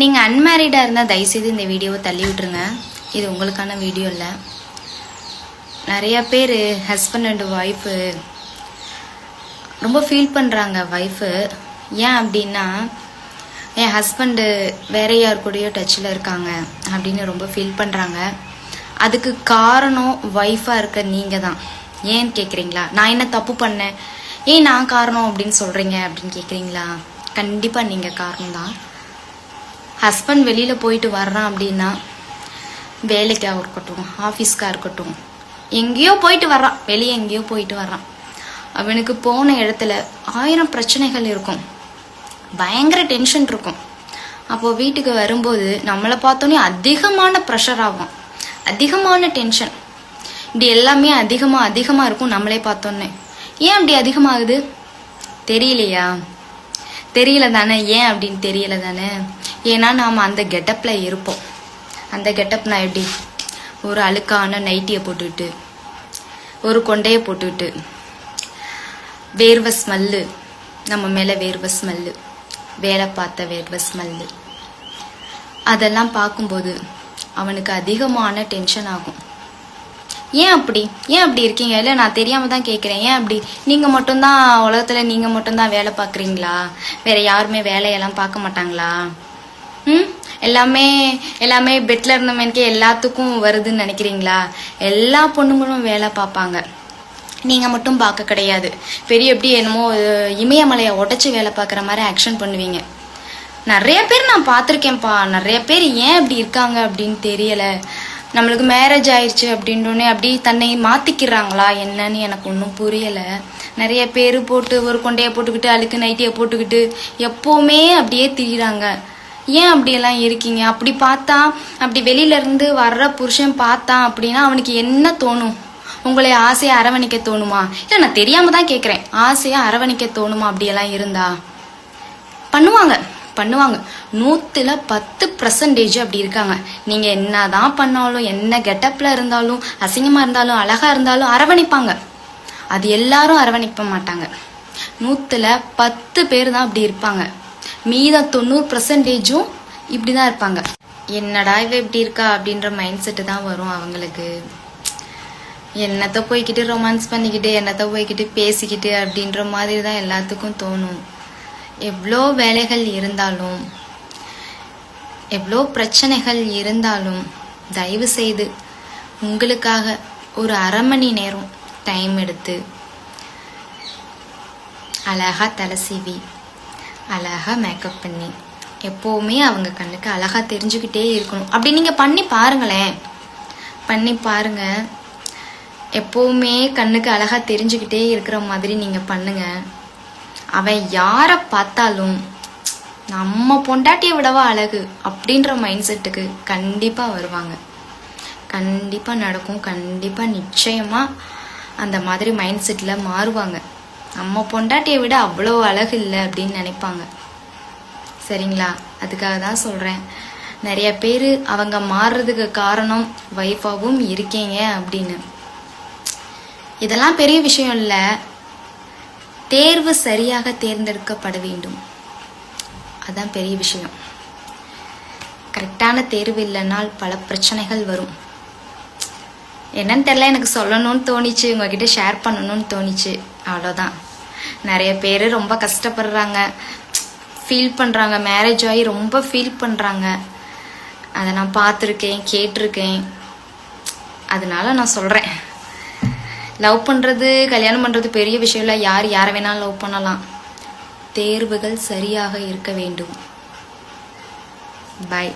நீங்கள் அன்மேரிடாக இருந்தால் தயவுசெய்து இந்த வீடியோவை தள்ளி விட்டுருங்க. இது உங்களுக்கான வீடியோ இல்லை. நிறைய பேர் ஹஸ்பண்ட் அண்ட் ஒய்ஃபு ரொம்ப ஃபீல் பண்ணுறாங்க. ஒய்ஃபு ஏன் அப்படின்னா, என் ஹஸ்பண்டு வேற யார் கூடயோ டச்சில் இருக்காங்க அப்படின்னு ரொம்ப ஃபீல் பண்ணுறாங்க. அதுக்கு காரணம் ஒய்ஃபாக இருக்க நீங்கள் தான். ஏன்னு கேட்குறீங்களா? நான் என்ன தப்பு பண்ணேன், ஏன் நான் காரணம் அப்படின்னு சொல்கிறீங்க அப்படின்னு கேட்குறீங்களா? கண்டிப்பாக நீங்கள் காரணம் தான். ஹஸ்பண்ட் வெளியில் போயிட்டு வர்றான் அப்படின்னா, வேலைக்காக இருக்கட்டும், ஆஃபீஸ்க்காக இருக்கட்டும், எங்கேயோ போயிட்டு வர்றான், வெளியே எங்கேயோ போயிட்டு வர்றான். அவனுக்கு போன இடத்துல 1000 பிரச்சனைகள் இருக்கும், பயங்கர டென்ஷன் இருக்கும். அப்போது வீட்டுக்கு வரும்போது நம்மளை பார்த்தோன்னே அதிகமான ப்ரெஷர் ஆகும், அதிகமான டென்ஷன், இப்படி எல்லாமே அதிகமாக இருக்கும் நம்மளே பார்த்தோன்னே. ஏன் அப்படி அதிகமாகுது தெரியலையா? தெரியல தானே. ஏன் அப்படின்னு தெரியல தானே. ஏன்னா நாம் அந்த கெட்டப்பில் இருப்போம். அந்த கெட்டப்னா எப்படி? ஒரு அழுக்கான நைட்டியை போட்டுக்கிட்டு, ஒரு கொண்டையை போட்டுக்கிட்டு, வேர்வை ஸ்மெல்லு, நம்ம மேலே வேர்வை ஸ்மெல்லு, வேலை பார்த்த வேர்வை ஸ்மெல்லு, அதெல்லாம் பார்க்கும்போது அவனுக்கு அதிகமான டென்ஷன் ஆகும். ஏன் அப்படி இருக்கீங்க? இல்லை, நான் தெரியாமல் தான் கேட்குறேன். ஏன் அப்படி? நீங்கள் மட்டும்தான் உலகத்தில், நீங்கள் மட்டும்தான் வேலை பார்க்குறீங்களா? வேறு யாருமே வேலையெல்லாம் பார்க்க மாட்டாங்களா? எல்லாமே பெட்டில் இருந்தவனுக்கே எல்லாத்துக்கும் வருதுன்னு நினைக்கிறீங்களா? எல்லா பொண்ணுங்களும் வேலை பார்ப்பாங்க, நீங்கள் மட்டும் பார்க்க கிடையாது. பெரிய எப்படி என்னமோ இமயமலையை உடச்சி வேலை பார்க்குற மாதிரி ஆக்ஷன் பண்ணுவீங்க. நிறைய பேர் நான் பார்த்துருக்கேன்ப்பா. நிறைய பேர் ஏன் இப்படி இருக்காங்க அப்படின்னு தெரியலை. நம்மளுக்கு மேரேஜ் ஆயிடுச்சு அப்படின்றோடனே அப்படி தன்னை மாற்றிக்கிறாங்களா என்னன்னு எனக்கு ஒன்றும் புரியலை. நிறைய பேர் போட்டு ஒரு கொண்டையை போட்டுக்கிட்டு, அழுக்கு நைட்டியை போட்டுக்கிட்டு எப்போவுமே அப்படியே திரிகிறாங்க. ஏன் அப்படியெல்லாம் இருக்கீங்க? அப்படி பார்த்தா, அப்படி வெளியிலேருந்து வர்ற புருஷன் பார்த்தான் அப்படின்னா அவனுக்கு என்ன தோணும்? உங்களை ஆசையை அரவணைக்க தோணுமா? இல்லை, நான் தெரியாமல் தான் கேட்குறேன். ஆசையை அரவணைக்க தோணுமா? அப்படியெல்லாம் இருந்தா பண்ணுவாங்க. 100% அப்படி இருக்காங்க. நீங்கள் என்ன தான் பண்ணாலும், என்ன கெட்டப்பில் இருந்தாலும், அசிங்கமாக இருந்தாலும், அழகாக இருந்தாலும் அரவணைப்பாங்க. அது எல்லாரும் அரவணைக்க மாட்டாங்க. 100% பேர் தான் அப்படி இருப்பாங்க. மீதம் 90% இப்படி தான் இருப்பாங்க. என்னடா இவ இப்படி இருக்கா அப்படின்ற மைண்ட் செட்டு தான் வரும் அவங்களுக்கு. என்னத்தை போய்கிட்டு ரொமான்ஸ் பண்ணிக்கிட்டு, என்னத்தை போய்கிட்டு பேசிக்கிட்டு அப்படின்ற மாதிரி தான் எல்லாத்துக்கும் தோணும். எவ்வளோ வேலைகள் இருந்தாலும், எவ்வளோ பிரச்சனைகள் இருந்தாலும், தயவு செய்து உங்களுக்காக ஒரு அரை மணி நேரம் டைம் எடுத்து அழகாக தலை சீவி, அழகாக மேக்கப் பண்ணி, எப்போவுமே அவங்க கண்ணுக்கு அழகாக தெரிஞ்சுக்கிட்டே இருக்கணும். அப்படி நீங்கள் பண்ணி பாருங்களேன். பண்ணி பாருங்க. எப்போவுமே கண்ணுக்கு அழகாக தெரிஞ்சுக்கிட்டே இருக்கிற மாதிரி நீங்கள் பண்ணுங்க. அவன் யாரை பார்த்தாலும் நம்ம பொண்டாட்டியை விடவா அழகு அப்படின்ற மைண்ட் செட்டுக்கு கண்டிப்பாக வருவாங்க. கண்டிப்பாக நடக்கும். கண்டிப்பாக நிச்சயமாக அந்த மாதிரி மைண்ட் செட்டில் மாறுவாங்க. நம்ம பொண்டாட்டியை விட அவ்வளோ அழகு இல்லை அப்படின்னு நினைப்பாங்க. சரிங்களா? அதுக்காக தான் சொல்கிறேன். நிறைய பேர் அவங்க மாறுறதுக்கு காரணம் வைஃபாகவும் இருக்கீங்க அப்படின்னு. இதெல்லாம் பெரிய விஷயம் இல்லை. தேர்வு சரியாக தேர்ந்தெடுக்கப்பட வேண்டும், அதான் பெரிய விஷயம். கரெக்டான தேர்வு இல்லைனால் பல பிரச்சனைகள் வரும். என்னன்னு தெரியல, எனக்கு சொல்லணும்னு தோணிச்சு, உங்ககிட்ட ஷேர் பண்ணணும்னு தோணிச்சு, அவ்வளோதான். நிறைய பேர் ரொம்ப கஷ்டப்படுறாங்க, ஃபீல் பண்ணுறாங்க, மேரேஜ் ஆகி ரொம்ப ஃபீல் பண்ணுறாங்க. அதை நான் பார்த்துருக்கேன், கேட்டிருக்கேன். அதனால நான் சொல்கிறேன். லவ் பண்ணுறது, கல்யாணம் பண்ணுறது பெரிய விஷயம் இல்லை. யாரை வேணாலும் லவ் பண்ணலாம். தேர்வுகள் சரியாக இருக்க வேண்டும். பாய்.